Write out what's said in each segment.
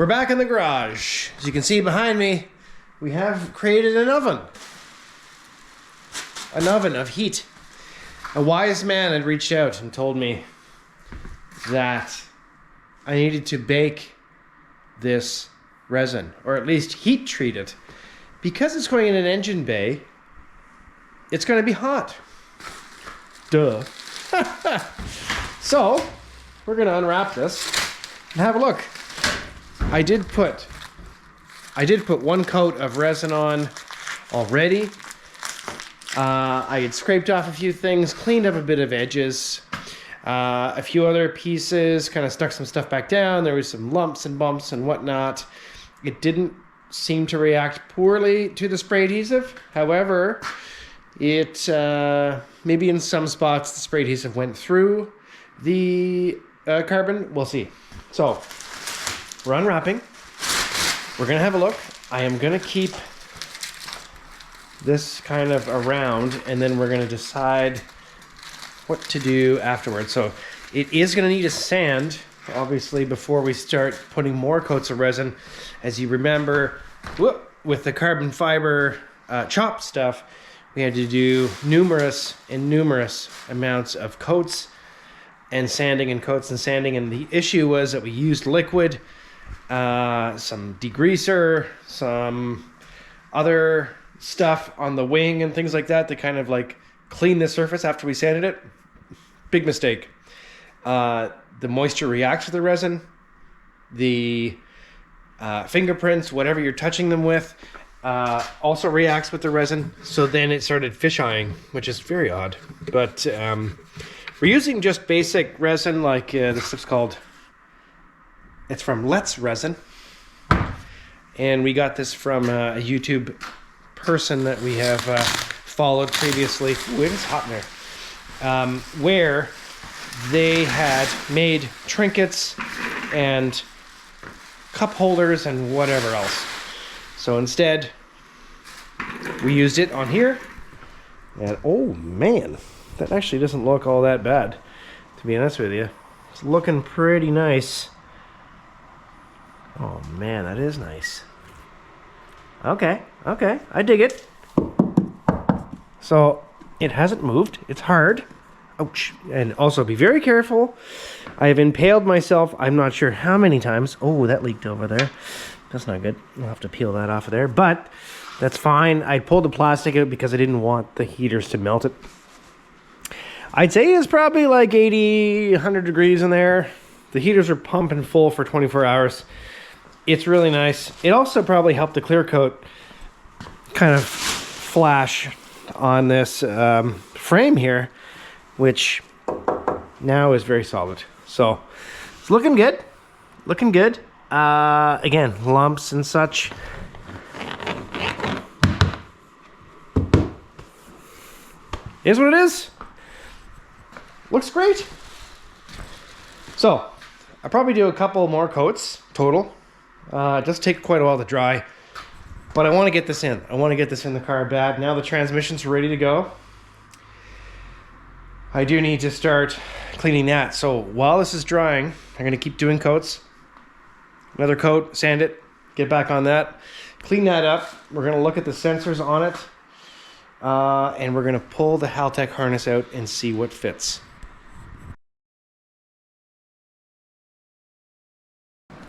We're back in the garage. As you can see behind me, we have created an oven. An oven of heat. A wise man had reached out and told me that I needed to bake this resin, or at least heat treat it. Because it's going in an engine bay, it's going to be hot. Duh. So, we're going to unwrap this and have a look. I did put one coat of resin on already. I had scraped off a few things, cleaned up a bit of edges, a few other pieces, kind of stuck some stuff back down. There was some lumps and bumps and whatnot. It didn't seem to react poorly to the spray adhesive. However, it maybe in some spots the spray adhesive went through the carbon. We'll see. So we're unwrapping. We're gonna have a look. I am gonna keep this kind of around, and then we're gonna decide what to do afterwards. So it is gonna need a sand, obviously, before we start putting more coats of resin. As you remember, with the carbon fiber chopped stuff, we had to do numerous amounts of coats and sanding and coats and sanding. And the issue was that we used liquid, some degreaser, some other stuff on the wing and things like that to kind of like clean the surface after we sanded it. Big mistake. The moisture reacts with the resin. The fingerprints, whatever you're touching them with, also reacts with the resin. So then it started fish-eyeing, which is very odd. But we're using just basic resin, like this stuff's called, it's from Let's Resin. And we got this from a YouTube person that we have followed previously. Ooh, it is hot in there. Where they had made trinkets and cup holders and whatever else. So instead, we used it on here. And oh man, that actually doesn't look all that bad, to be honest with you. It's looking pretty nice. Oh man, that is nice. Okay, I dig it. So it hasn't moved. It's hard. Ouch. And also be very careful. I have impaled myself, I'm not sure how many times. Oh, that leaked over there. That's not good. I'll have to peel that off of there, but that's fine. I pulled the plastic out because I didn't want the heaters to melt it. I'd say it's probably like 80, 100 degrees in there. The heaters are pumping full for 24 hours. It's really nice. It also probably helped the clear coat kind of flash on this frame here, which now is very solid. So it's looking good. Looking good. Again, lumps and such. Is what it is. Looks great. So I'll probably do a couple more coats total. It does take quite a while to dry, but I want to get this in. I want to get this in the car bad. Now the transmission's ready to go. I do need to start cleaning that. So while this is drying, I'm going to keep doing coats. Another coat, sand it, get back on that, clean that up. We're going to look at the sensors on it, and we're going to pull the Haltech harness out and see what fits.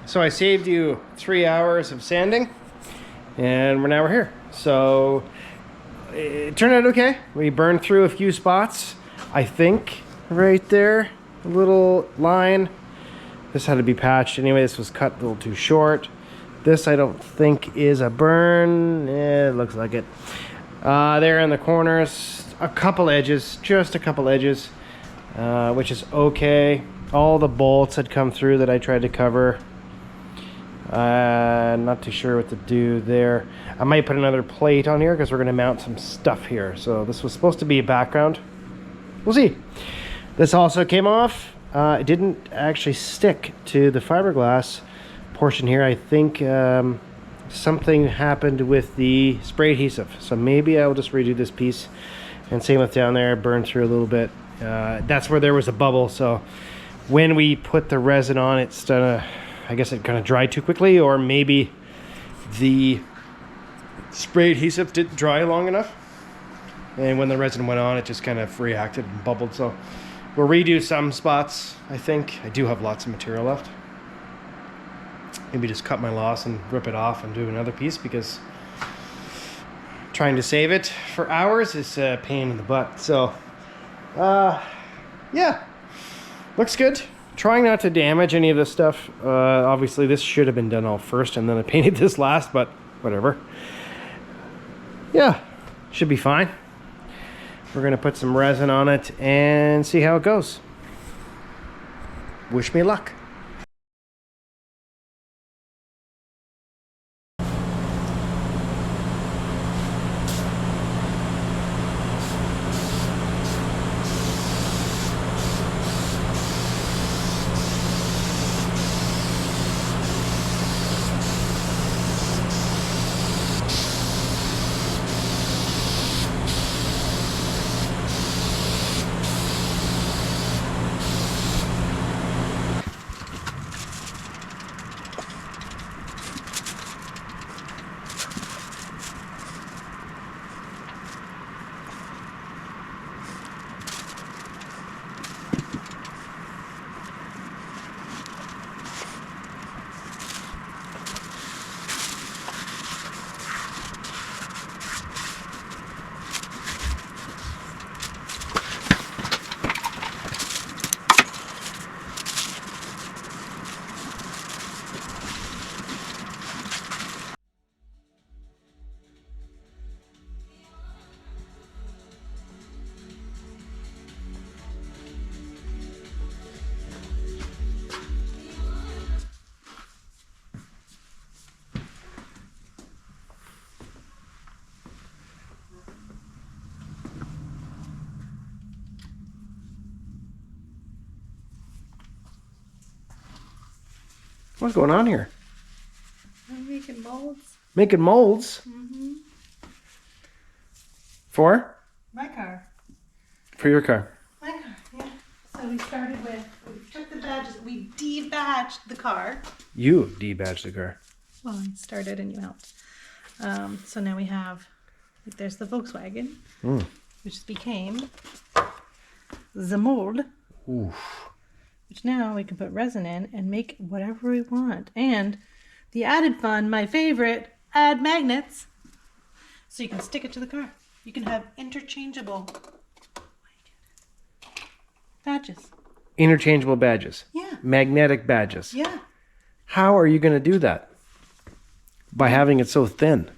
So I saved you 3 hours of sanding, and we're here. So it turned out okay. We burned through a few spots, I think, right there, a little line. This had to be patched anyway. This was cut a little too short. This I don't think is a burn. It looks like it. There in the corners, a couple edges, just a couple edges, which is okay. All the bolts had come through that I tried to cover. Not too sure what to do there. I might put another plate on here because we're going to mount some stuff here. So this was supposed to be a background. We'll see. This also came off. It didn't actually stick to the fiberglass portion here. I think something happened with the spray adhesive. So maybe I'll just redo this piece. And same with down there, burned through a little bit. That's where there was a bubble. So when we put the resin on, it's done I guess it kind of dried too quickly, or maybe the spray adhesive didn't dry long enough. And when the resin went on, it just kind of reacted and bubbled. So we'll redo some spots, I think. I do have lots of material left. Maybe just cut my loss and rip it off and do another piece, because trying to save it for hours is a pain in the butt. So, yeah, looks good. Trying not to damage any of this stuff. Obviously, this should have been done all first, and then I painted this last, but whatever. Yeah, should be fine. We're going to put some resin on it and see how it goes. Wish me luck. What's going on here? I'm making molds. Making molds? Mm-hmm. For? My car. For your car. My car, yeah. So we started with, we took the badges, we debadged the car. You debadged the car. Well, I started and you helped. So now we have, there's the Volkswagen, which became the mold. Oof. Which now we can put resin in and make whatever we want. And the added fun, my favorite, add magnets. So you can stick it to the car. You can have interchangeable badges. Interchangeable badges. Yeah. Magnetic badges. Yeah. How are you going to do that? By having it so thin.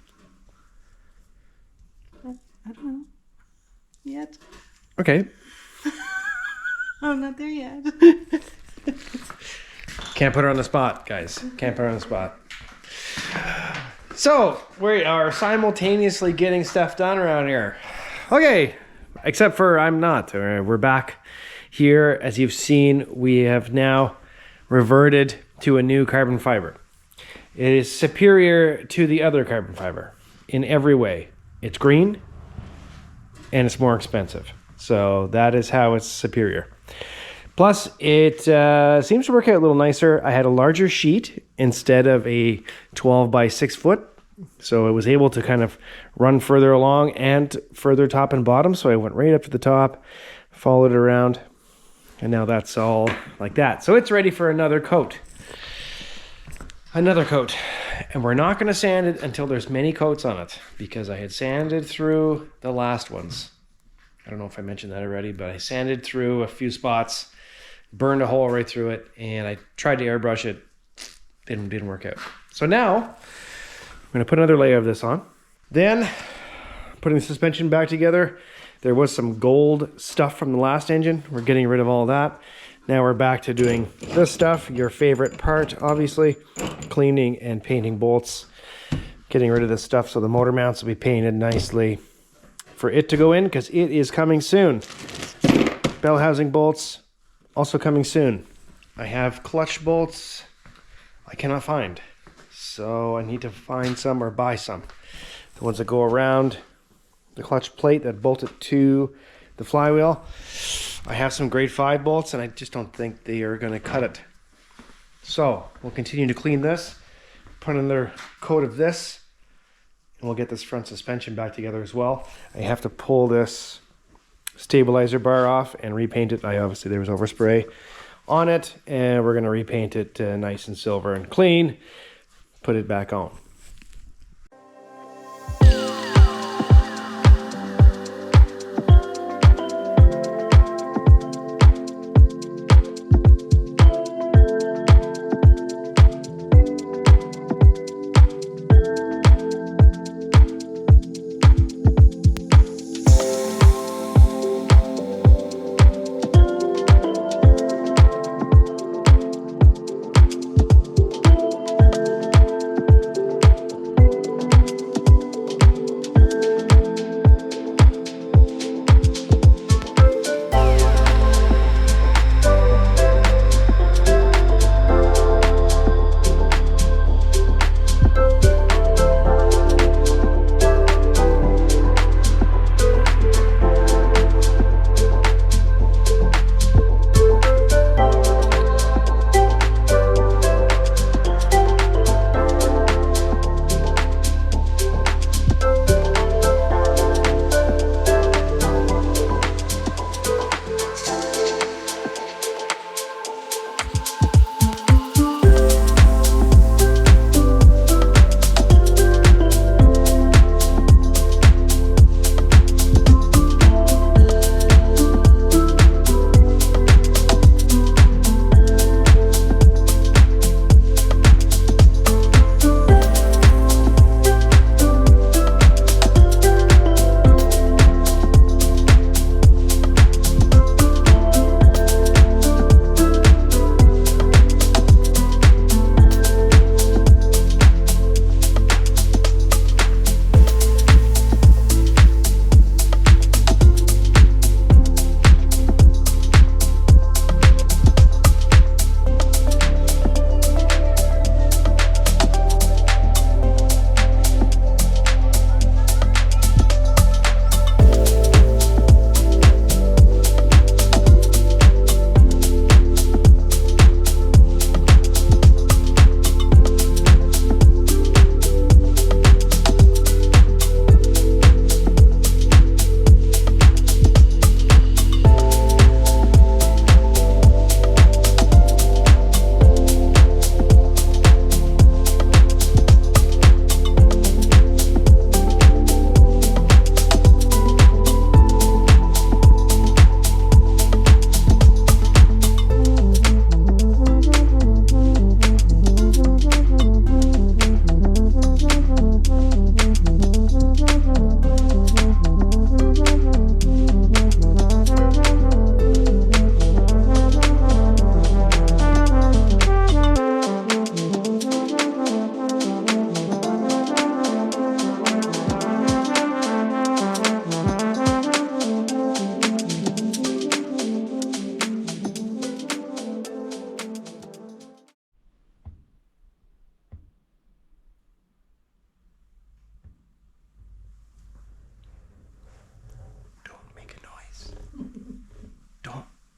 I don't know. Yet. Okay. I'm not there yet. Can't put her on the spot, guys. Can't put her on the spot. So, we are simultaneously getting stuff done around here. Okay, except for I'm not. We're back here. As you've seen, we have now reverted to a new carbon fiber. It is superior to the other carbon fiber in every way. It's green and it's more expensive. So that is how it's superior. Plus, it seems to work out a little nicer. I had a larger sheet instead of a 12 by 6 foot. So it was able to kind of run further along and further top and bottom. So I went right up to the top, followed it around, and now that's all like that. So it's ready for another coat. Another coat. And we're not going to sand it until there's many coats on it, because I had sanded through the last ones. I don't know if I mentioned that already, but I sanded through a few spots, burned a hole right through it, and I tried to airbrush it. Didn't work out. So now I'm going to put another layer of this on. Then putting the suspension back together. There was some gold stuff from the last engine. We're getting rid of all that. Now we're back to doing this stuff, your favorite part, obviously. Cleaning and painting bolts. Getting rid of this stuff so the motor mounts will be painted nicely for it to go in, because it is coming soon. Bell housing bolts also coming soon. I have clutch bolts I cannot find, so I need to find some or buy some. The ones that go around the clutch plate that bolt it to the flywheel. I have some grade 5 bolts and I just don't think they are going to cut it. So we'll continue to clean this, put another coat of this, and we'll get this front suspension back together as well. I have to pull this stabilizer bar off and repaint it. Obviously there was overspray on it, and we're going to repaint it nice and silver and clean, put it back on.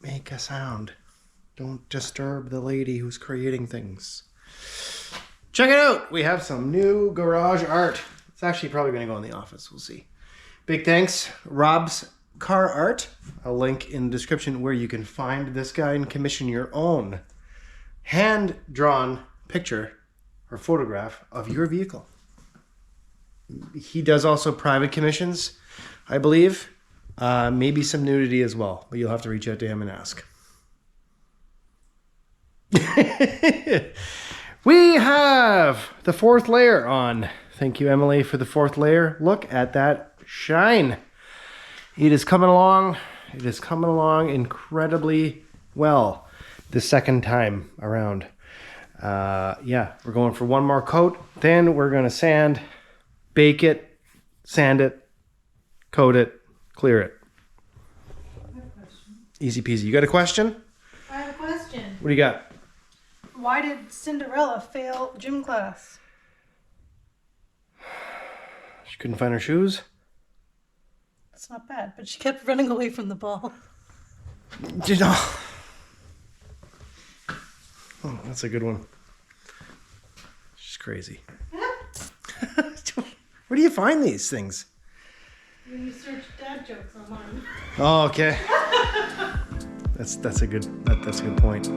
Make a sound. Don't disturb the lady who's creating things. Check it out. We have some new garage art. It's actually probably going to go in the office. We'll see. Big thanks, Rob's Car Art. I'll link in the description where you can find this guy and commission your own hand-drawn picture or photograph of your vehicle. He does also private commissions, I believe. Maybe some nudity as well, but you'll have to reach out to him and ask. We have the 4th layer on. Thank you, Emily, for the 4th layer. Look at that shine. It is coming along. It is coming along incredibly well the second time around. Yeah, we're going for one more coat. Then we're going to sand, bake it, sand it, coat it, clear it. I have a question. Easy peasy. You got a question? I have a question. What do you got? Why did Cinderella fail gym class? She couldn't find her shoes? That's not bad, but she kept running away from the ball. You know. Oh, that's a good one. She's crazy. Where do you find these things? When you search dad jokes online. Oh, okay. That's a good point.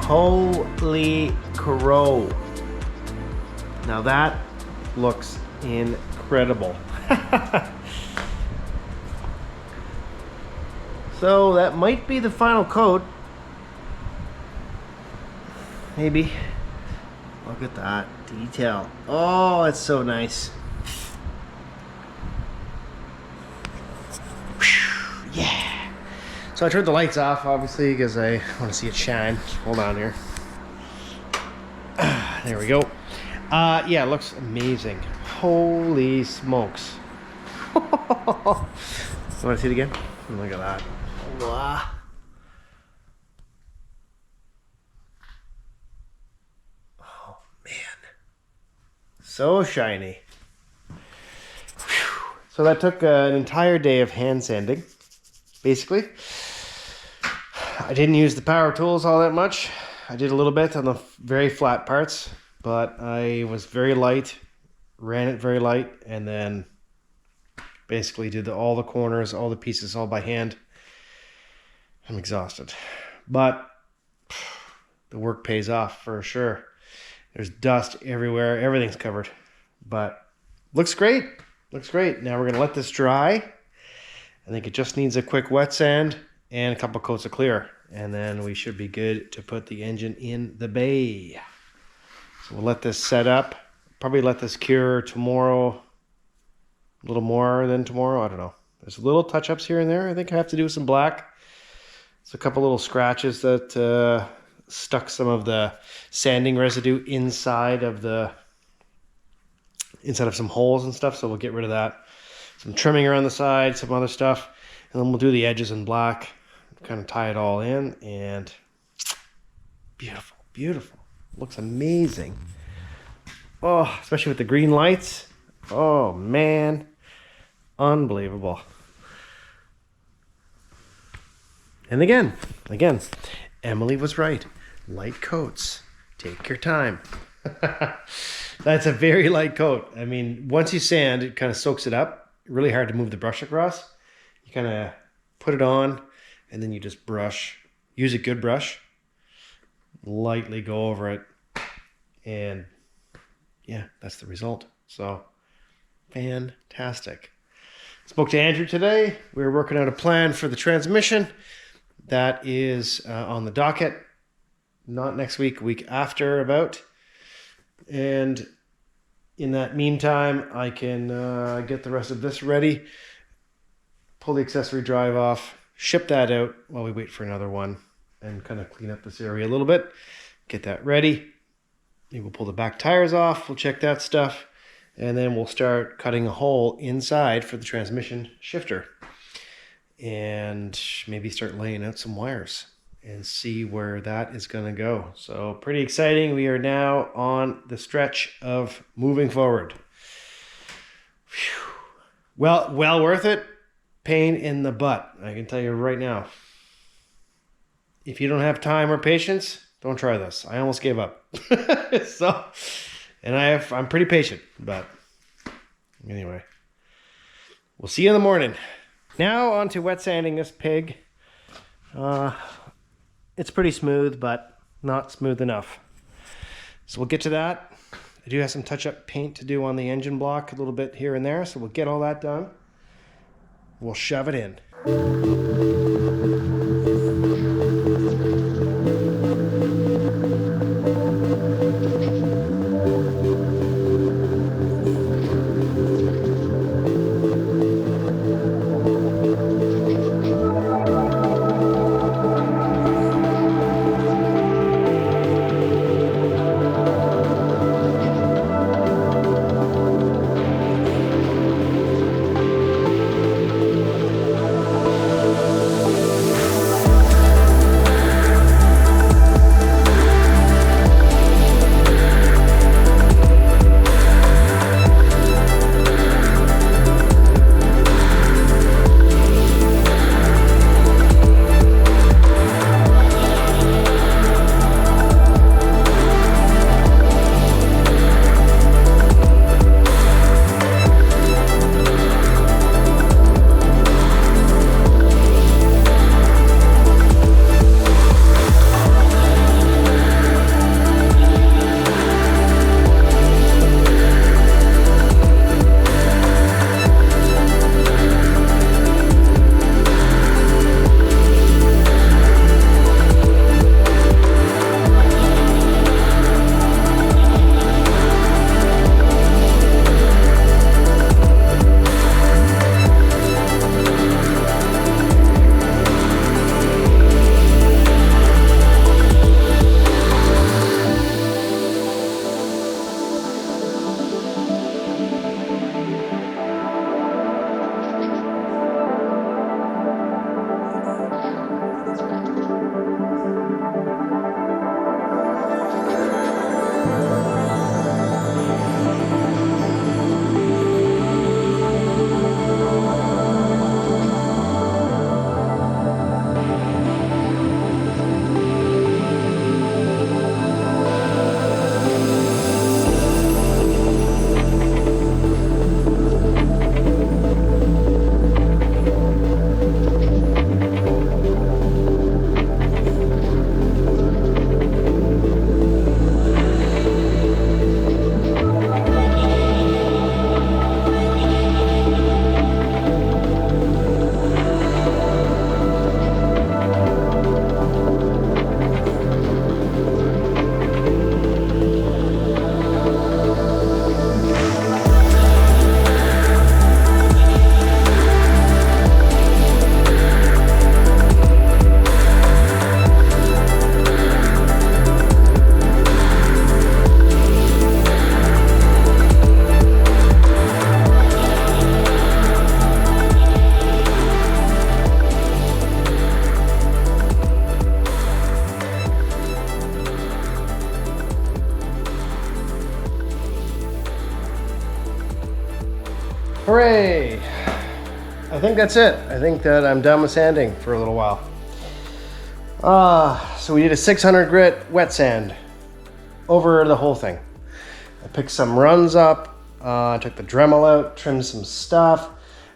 Holy crow. Now that looks incredible. So that might be the final coat. Maybe. Look at that detail. Oh, it's so nice. Yeah. So I turned the lights off, obviously, because I want to see it shine. Hold on here. There we go. Yeah, it looks amazing. Holy smokes. You want to see it again? Look at that. Wow. Oh, man. So shiny. Whew. So that took an entire day of hand sanding, basically. I didn't use the power tools all that much. I did a little bit on the very flat parts, but I was very light, ran it very light, and then basically did all the corners, all the pieces, all by hand. I'm exhausted, but the work pays off for sure. There's dust everywhere. Everything's covered, but looks great. Looks great. Now we're going to let this dry. I think it just needs a quick wet sand and a couple coats of clear, and then we should be good to put the engine in the bay. So we'll let this set up. Probably let this cure tomorrow. A little more than tomorrow. I don't know. There's little touch-ups here and there. I think I have to do some black. It's a couple little scratches that stuck some of the sanding residue inside of some holes and stuff. So we'll get rid of that. Some trimming around the side, some other stuff, and then we'll do the edges in black. Kind of tie it all in, and beautiful, beautiful. Looks amazing. Oh, especially with the green lights. Oh man, unbelievable. And again, Emily was right. Light coats. Take your time. That's a very light coat. I mean, once you sand, it kind of soaks it up. Really hard to move the brush across. You kind of put it on, and then you just brush. Use a good brush. Lightly go over it. And yeah, that's the result. So, fantastic. Spoke to Andrew today. We were working out a plan for the transmission. That is on the docket. Not next week, week after about. And in that meantime, I can get the rest of this ready. Pull the accessory drive off. Ship that out while we wait for another one. And kind of clean up this area a little bit. Get that ready. Maybe we'll pull the back tires off. We'll check that stuff. And then we'll start cutting a hole inside for the transmission shifter. And maybe start laying out some wires and see where that is going to go. So pretty exciting. We are now on the stretch of moving forward. Whew. Well worth it. Pain in the butt, I can tell you right now. If you don't have time or patience, don't try this. I almost gave up. I'm pretty patient, but anyway. We'll see you in the morning. Now on to wet sanding this pig. It's pretty smooth, but not smooth enough. So we'll get to that. I do have some touch-up paint to do on the engine block, a little bit here and there, so we'll get all that done. We'll shove it in. Hooray! I think that's it. I think that I'm done with sanding for a little while. So we did a 600 grit wet sand over the whole thing. I picked some runs up, took the Dremel out, trimmed some stuff.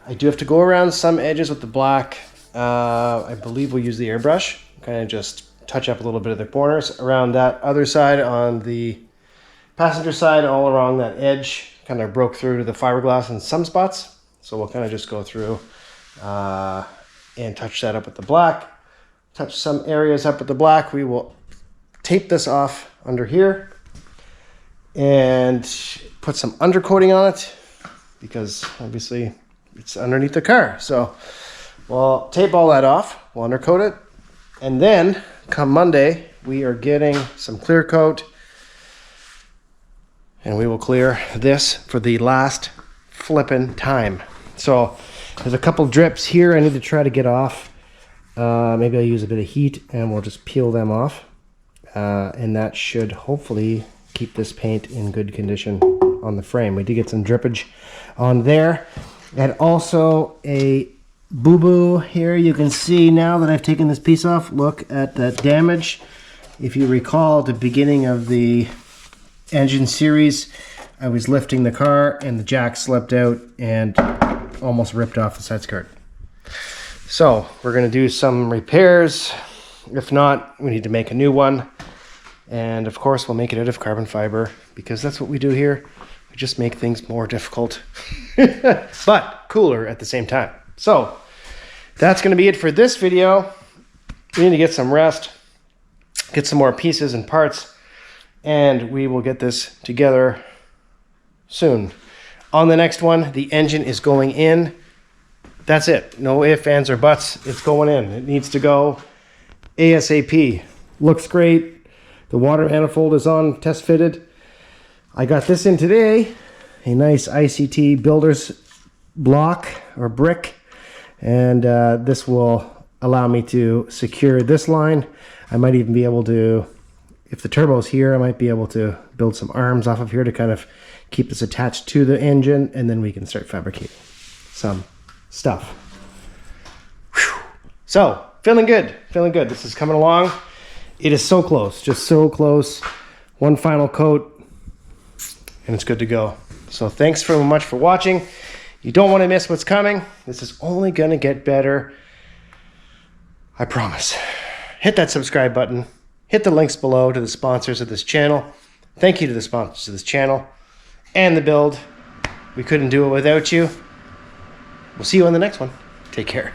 I do have to go around some edges with the black. I believe we'll use the airbrush, kind of just touch up a little bit of the corners. Around that other side on the passenger side, all along that edge, kind of broke through to the fiberglass in some spots. So we'll kind of just go through and touch that up with the black. Touch some areas up with the black. We will tape this off under here and put some undercoating on it because obviously it's underneath the car. So we'll tape all that off, we'll undercoat it, and then come Monday we are getting some clear coat and we will clear this for the last flipping time. So there's a couple drips here I need to try to get off. Maybe I'll use a bit of heat and we'll just peel them off. And that should hopefully keep this paint in good condition on the frame. We did get some drippage on there. And also a boo-boo here. You can see now that I've taken this piece off, look at the damage. If you recall at the beginning of the engine series, I was lifting the car and the jack slipped out and almost ripped off the side skirt. So we're going to do some repairs. If not, we need to make a new one. And of course, we'll make it out of carbon fiber because that's what we do here. We just make things more difficult, but cooler at the same time. So that's going to be it for this video. We need to get some rest, get some more pieces and parts, and we will get this together soon. On the next one, the engine is going in. That's it. No ifs, ands, or buts. It's going in. It needs to go ASAP. Looks great. The water manifold is on, test fitted. I got this in today. A nice ICT builder's block or brick. And this will allow me to secure this line. I might even be able to, if the turbo's here, I might be able to build some arms off of here to kind of keep this attached to the engine. And then we can start fabricating some stuff. Whew. So, feeling good, feeling good. This is coming along. It is so close, just so close. One final coat, and it's good to go. So thanks very much for watching. You don't want to miss what's coming. This is only going to get better. I promise. Hit that subscribe button. Hit the links below to the sponsors of this channel. Thank you to the sponsors of this channel and the build. We couldn't do it without you. We'll see you on the next one. Take care.